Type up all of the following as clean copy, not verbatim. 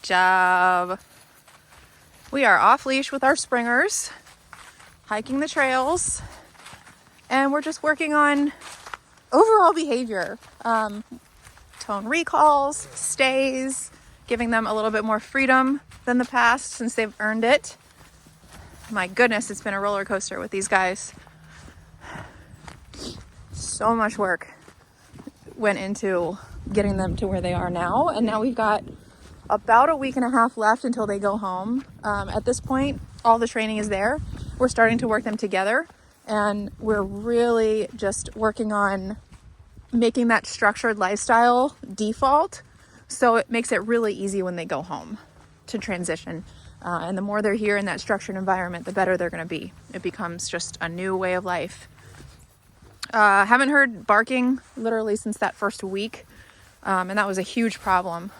job. We are off leash with our springers, hiking the trails, and we're just working on overall behavior. Tone recalls, stays, giving them a little bit more freedom than the past since they've earned it. My goodness, it's been a roller coaster with these guys. So much work went into getting them to where they are now, and now we've got about a week and a half left until they go home. At this point, all the training is there. We're starting to work them together, and we're really just working on making that structured lifestyle default, so it makes it really easy when they go home to transition. And the more they're here in that structured environment, the better they're going to be. It becomes just a new way of life. Haven't heard barking literally since that first week, and that was a huge problem.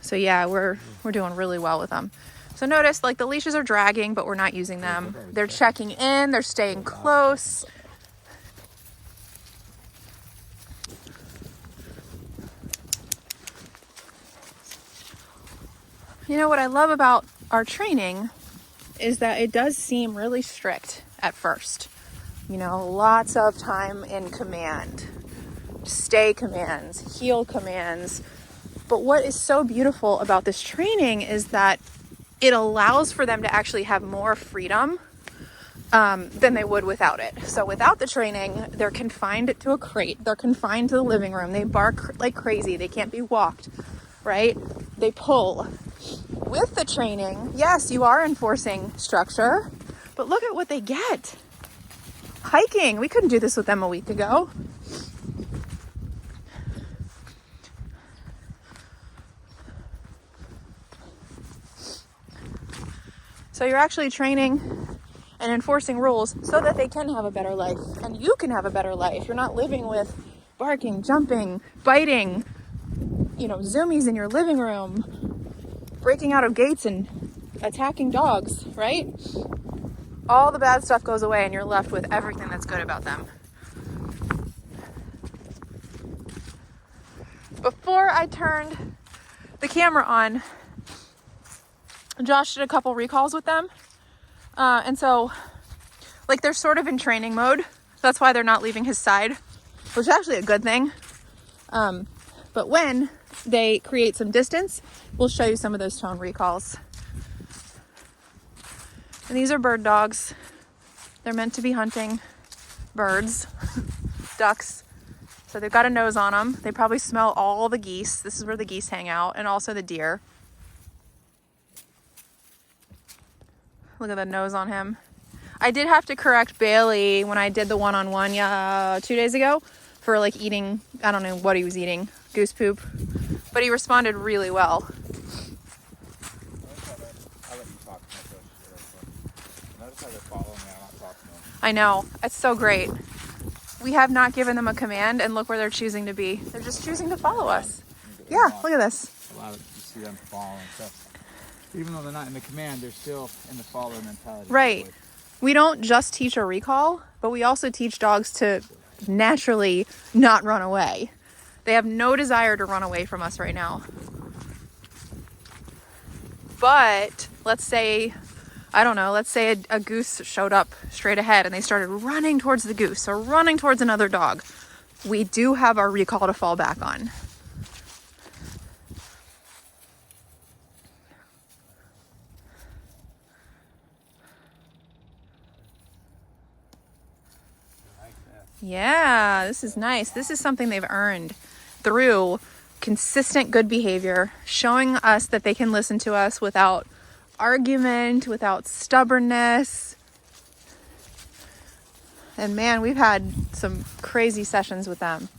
So yeah, we're doing really well with them. So notice, like, the leashes are dragging, but we're not using them. They're checking in, they're staying close. You know what I love about our training is that it does seem really strict at first. You know, lots of time in command, stay commands, heel commands. But what is so beautiful about this training is that it allows for them to actually have more freedom than they would without it. So without the training, they're confined to a crate. They're confined to the living room. They bark like crazy. They can't be walked, right? They pull. With the training, yes, you are enforcing structure, but look at what they get. Hiking. We couldn't do this with them a week ago. So you're actually training and enforcing rules so that they can have a better life, and you can have a better life. You're not living with barking, jumping, biting, zoomies in your living room, breaking out of gates and attacking dogs, right? All the bad stuff goes away and you're left with everything that's good about them. Before I turned the camera on, Josh did a couple recalls with them. And so, like, they're sort of in training mode. That's why they're not leaving his side, which is actually a good thing. But when they create some distance, we'll show you some of those tone recalls. And these are bird dogs. They're meant to be hunting birds, ducks. So they've got a nose on them. They probably smell all the geese. This is where the geese hang out, and also the deer. Look at the nose on him. I did have to correct Bailey when I did the one-on-one 2 days ago for, like, eating, I don't know what he was eating, goose poop. But he responded really well. I know. It's so great. We have not given them a command, and look where they're choosing to be. They're just choosing to follow us. Yeah, look at this. A lot of you see them following stuff. Even though they're not in the command, they're still in the follower mentality. Right. We don't just teach a recall, but we also teach dogs to naturally not run away. They have no desire to run away from us right now. But let's say a goose showed up straight ahead and they started running towards the goose or running towards another dog. We do have our recall to fall back on. Yeah, this is nice. This is something they've earned through consistent good behavior, showing us that they can listen to us without argument, without stubbornness. And man, we've had some crazy sessions with them.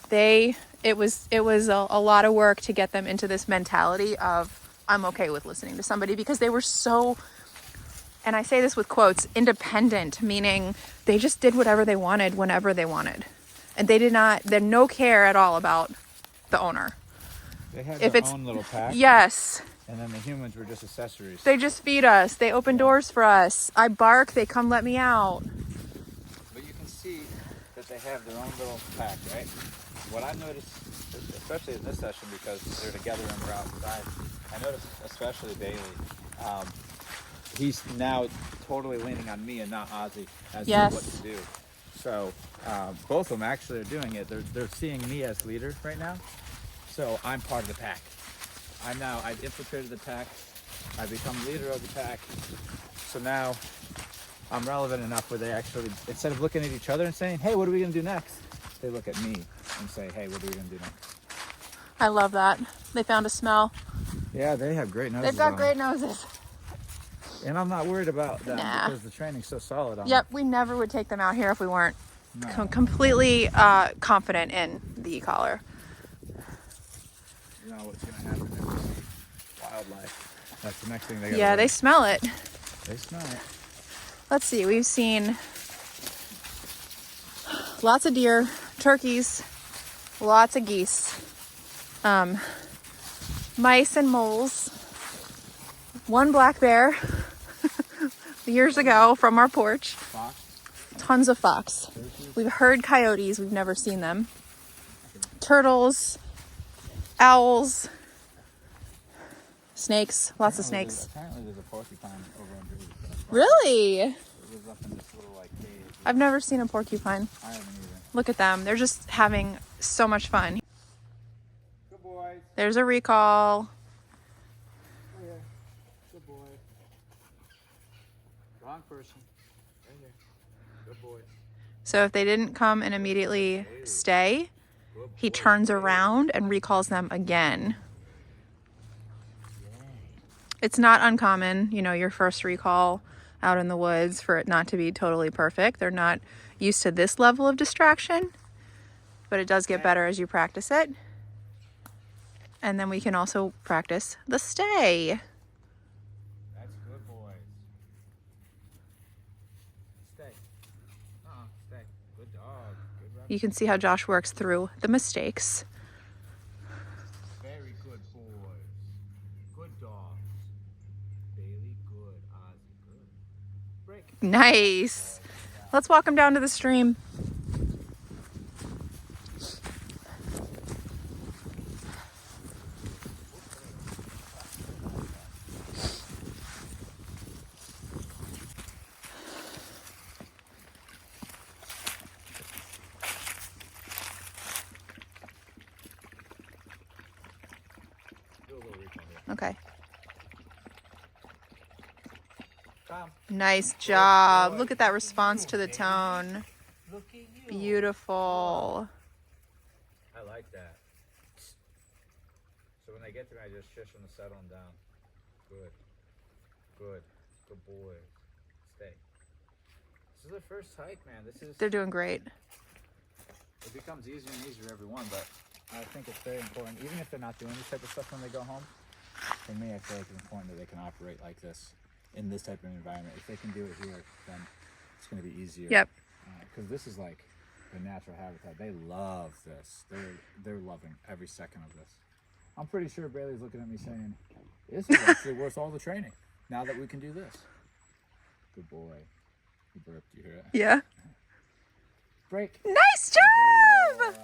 It was a lot of work to get them into this mentality of, I'm okay with listening to somebody, because they were so, and I say this with quotes, independent, meaning they just did whatever they wanted whenever they wanted. And they had no care at all about the owner. They had their own little pack. Yes. And then the humans were just accessories. They just feed us. They open doors for us. I bark, they come let me out. But you can see that they have their own little pack, right? what I noticed, especially in this session, because they're together and we're outside, I noticed especially Bailey, he's now totally leaning on me and not Ozzy as to what to do. So both of them actually are doing it. They're seeing me as leader right now. So I'm part of the pack. I've infiltrated the pack. I've become leader of the pack. So now I'm relevant enough where they actually, instead of looking at each other and saying, hey, what are we gonna do next? They look at me and say, hey, what are we gonna do next? I love that. They found a smell. Yeah, they have great noses. They've got great noses. And I'm not worried about them because the training's so solid on them. Yep, we never would take them out here if we weren't completely confident in the e-collar. You know what's gonna happen if we see wildlife. That's the next thing they gotta Yeah, learn. they smell it. They smell it. Let's see, we've seen lots of deer, turkeys, lots of geese, mice and moles, one black bear years ago from our porch, Fox. tons of fox. We've heard coyotes, we've never seen them. Turtles, owls, snakes, lots of snakes. Apparently there's a porcupine over in Greece. Really? It lives up in this little like cave. I've never seen a porcupine. I haven't either. Look at them. They're just having so much fun. Good boys. There's a recall. Oh yeah. Good boy. Wrong person. Right here. Good boy. So if they didn't come and immediately stay, he turns around and recalls them again. It's not uncommon, you know, your first recall out in the woods for it not to be totally perfect. They're not used to this level of distraction, but it does get better as you practice it. And then we can also practice the stay. That's good boys. Stay. Stay. Good dog. Good rabbit. You can see how Josh works through the mistakes. Very good boys. Good dogs. Bailey, good. Ozzy, good. Break. Nice. Let's walk him down to the stream. Do a little recall here. Okay. Tom. Nice job. Look at that response to the tone. Look at you. Beautiful. I like that. So when they get to me, I just shush them to settle them down. Good. Good. Good boy. Stay. This is their first hike, man. They're doing great. It becomes easier and easier every one, but I think it's very important, even if they're not doing this type of stuff when they go home. For me, I feel like it's important that they can operate like this in this type of environment. If they can do it here, then it's going to be easier. Yep. Because this is like their natural habitat. They love this. They're loving every second of this. I'm pretty sure Bailey's looking at me saying, this is actually worth all the training now that we can do this. Good boy. He burped, you hear it? Yeah. Break. Nice job!